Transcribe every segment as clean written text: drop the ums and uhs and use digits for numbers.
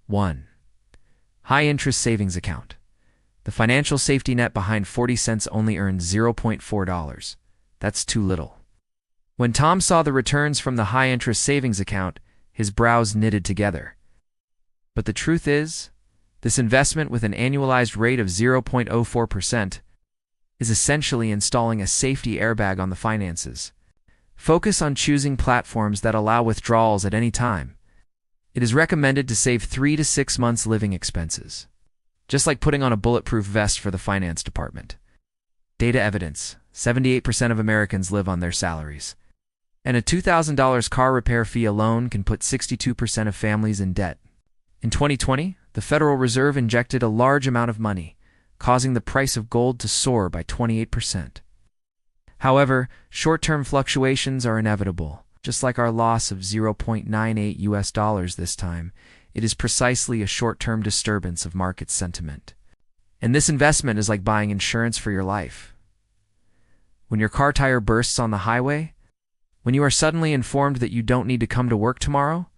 1. High-interest savings account. The financial safety net behind 40 cents only earns $0.4. That's too little. When Tom saw the returns from the high-interest savings account, his brows knitted together. But the truth is, this investment with an annualized rate of 0.04% is essentially installing a safety airbag on the finances. Focus on choosing platforms that allow withdrawals at any time. It is recommended to save 3 to 6 months' living expenses, just like putting on a bulletproof vest for the finance department. Data evidence: 78% of Americans live on their salaries. And a $2,000 car repair fee alone can put 62% of families in debt. In 2020, the Federal Reserve injected a large amount of money, causing the price of gold to soar by 28%. However, short-term fluctuations are inevitable. Just like our loss of $0.98 this time, it is precisely a short-term disturbance of market sentiment. And this investment is like buying insurance for your life. When your car tire bursts on the highway, when you are suddenly informed that you don't need to come to work tomorrow,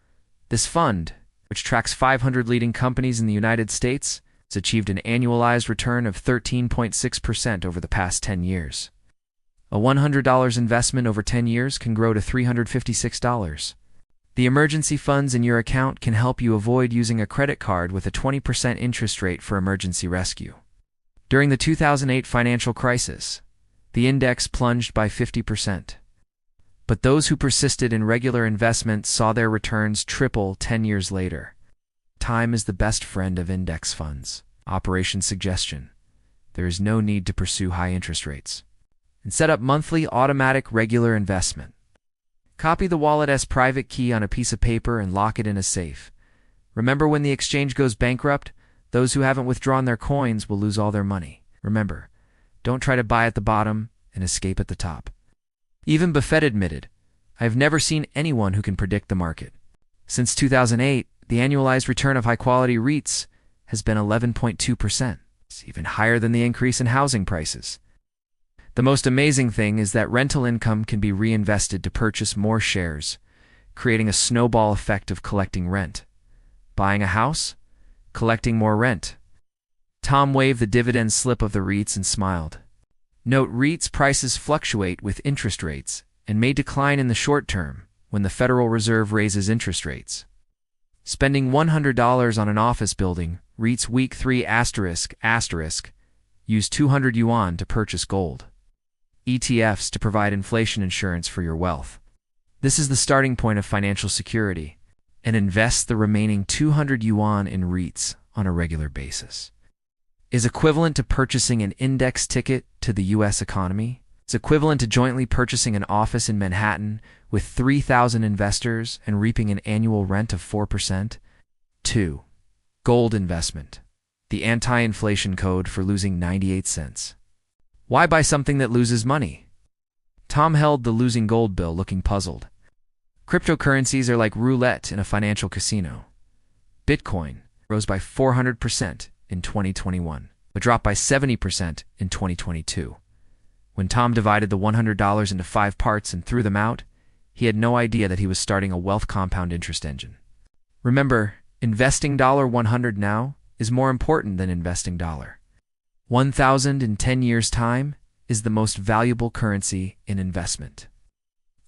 this fund, which tracks 500 leading companies in the United States, has achieved an annualized return of 13.6% over the past 10 years. A $100 investment over 10 years can grow to $356. The emergency funds in your account can help you avoid using a credit card with a 20% interest rate for emergency rescue. During the 2008 financial crisis, the index plunged by 50%. But those who persisted in regular investments saw their returns triple 10 years later. Time is the best friend of index funds. Operation suggestion: there is no need to pursue high interest rates. And set up monthly automatic regular investment. Copy the wallet's private key on a piece of paper and lock it in a safe. Remember, when the exchange goes bankrupt, those who haven't withdrawn their coins will lose all their money. Remember, don't try to buy at the bottom and escape at the top. Even Buffett admitted, "I have never seen anyone who can predict the market." Since 2008, the annualized return of high-quality REITs has been 11.2%. It's even higher than the increase in housing prices. The most amazing thing is that rental income can be reinvested to purchase more shares, creating a snowball effect of collecting rent. Buying a house, collecting more rent. Tom waved the dividend slip of the REITs and smiled. Note, REITs prices fluctuate with interest rates and may decline in the short term when the Federal Reserve raises interest rates. Spending $100 on an office building, REITs week 3 * use 200 yuan to purchase gold. ETFs to provide inflation insurance for your wealth. This is the starting point of financial security, and invest the remaining 200 yuan in REITs on a regular basis. Is equivalent to purchasing an index ticket to the U.S. economy. It's equivalent to jointly purchasing an office in Manhattan with 3,000 investors and reaping an annual rent of 4%. 2. Gold investment. The anti-inflation code for losing 98 cents. Why buy something that loses money? Tom held the losing gold bill, looking puzzled. Cryptocurrencies are like roulette in a financial casino. Bitcoin rose by 400% in 2021, but dropped by 70% in 2022. When Tom divided the $100 into 5 parts and threw them out, he had no idea that he was starting a wealth compound interest engine. Remember, investing $100 now is more important than investing $1,000 in 10 years' time is the most valuable currency in investment.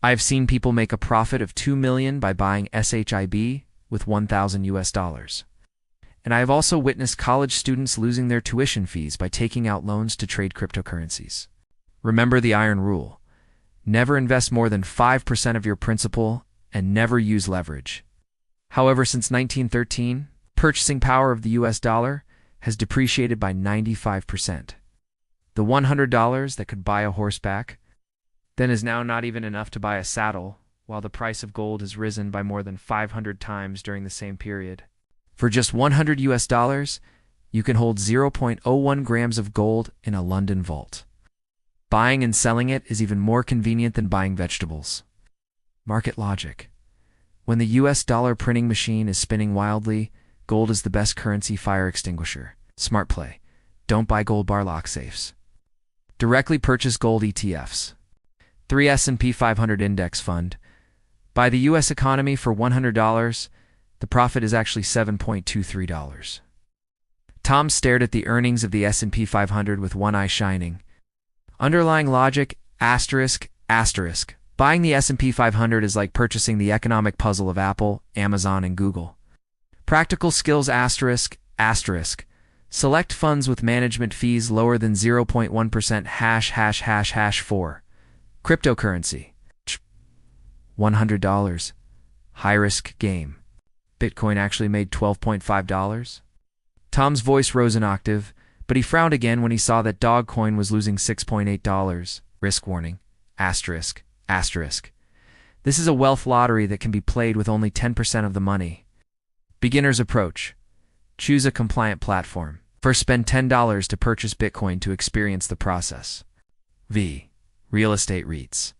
I've seen people make a profit of $2 million by buying SHIB with $1,000. And I have also witnessed college students losing their tuition fees by taking out loans to trade cryptocurrencies. Remember the iron rule: never invest more than 5% of your principal and never use leverage. However, since 1913, purchasing power of the US dollar has depreciated by 95%. The $100 that could buy a horseback then is now not even enough to buy a saddle, while the price of gold has risen by more than 500 times during the same period. For just $100, you can hold 0.01 grams of gold in a London vault. Buying and selling it is even more convenient than buying vegetables. Market logic. When the US dollar printing machine is spinning wildly, gold is the best currency fire extinguisher. Smart play. Don't buy gold bar lock safes. Directly purchase gold ETFs. 3 S&P 500 Index Fund. Buy the U.S. economy for $100, The profit is actually $7.23. Tom stared at the earnings of the S&P 500 with one eye shining. Underlying logic, asterisk, asterisk. Buying the S&P 500 is like purchasing the economic puzzle of Apple, Amazon, and Google. Practical skills, asterisk, asterisk. Select funds with management fees lower than 0.1% ####. 4. Cryptocurrency. $100. High-risk game. Bitcoin actually made $12.5. Tom's voice rose an octave, but he frowned again when he saw that Dogecoin was losing $6.8. Risk warning, asterisk, asterisk. This is a wealth lottery that can be played with only 10% of the money. Beginner's approach. Choose a compliant platform. First, spend $10 to purchase Bitcoin to experience the process. V. Real estate REITs.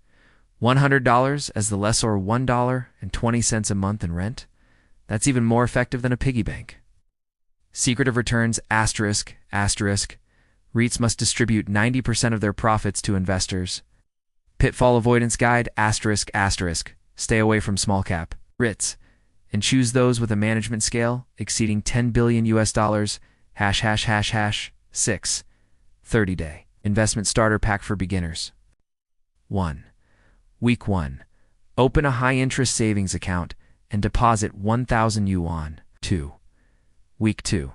$100 as the lessor, $1.20 a month in rent. That's even more effective than a piggy bank. Secret of returns, asterisk, asterisk. REITs must distribute 90% of their profits to investors. Pitfall avoidance guide, asterisk, asterisk. Stay away from small cap REITs and choose those with a management scale exceeding $10 billion ###. 6. 30-day investment starter pack for beginners. 1. Week 1. Open a high-interest savings account and deposit 1,000 yuan. 2. Week 2.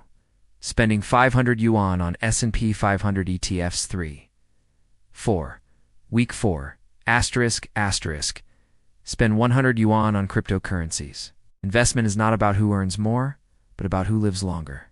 Spending 500 yuan on S&P 500 ETFs. 3. 4. Week 4. Asterisk, asterisk. Spend 100 yuan on cryptocurrencies. Investment is not about who earns more, but about who lives longer.